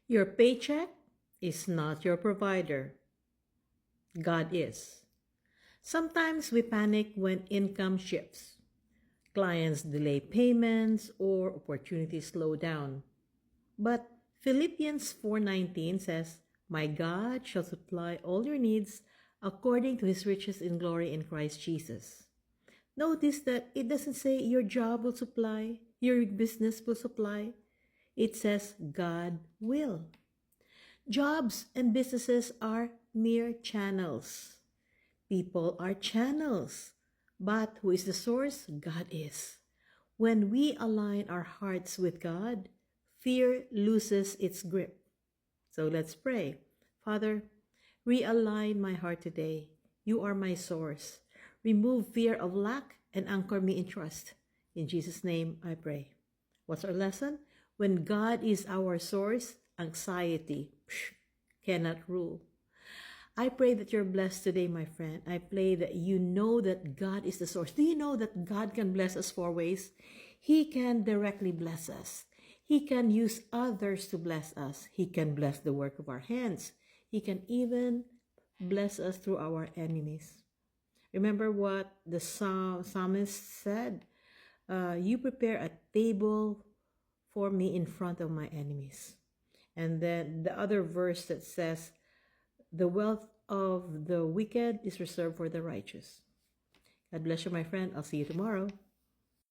Your paycheck is not your provider. God is. Sometimes we panic when income shifts. Clients delay payments or opportunities slow down. But Philippians 4:19 says, "My God shall supply all your needs according to his riches in glory in Christ Jesus." Notice that it doesn't say your job will supply, your business will supply. It says God will. Jobs and businesses are mere channels. People are channels. But who is the source? God is. When we align our hearts with God, fear loses its grip. So let's pray. Father, realign my heart today. You are my source. Remove fear of lack and anchor me in trust. In Jesus' name I pray. What's our lesson? When God is our source, anxiety cannot rule. I pray that you're blessed today, my friend. I pray that you know that God is the source. Do you know that God can bless us four ways? He can directly bless us. He can use others to bless us. He can bless the work of our hands. He can even bless us through our enemies. Remember what the psalmist said? You prepare a table for me in front of my enemies. And then the other verse that says, the wealth of the wicked is reserved for the righteous. God bless you, my friend. I'll see you tomorrow.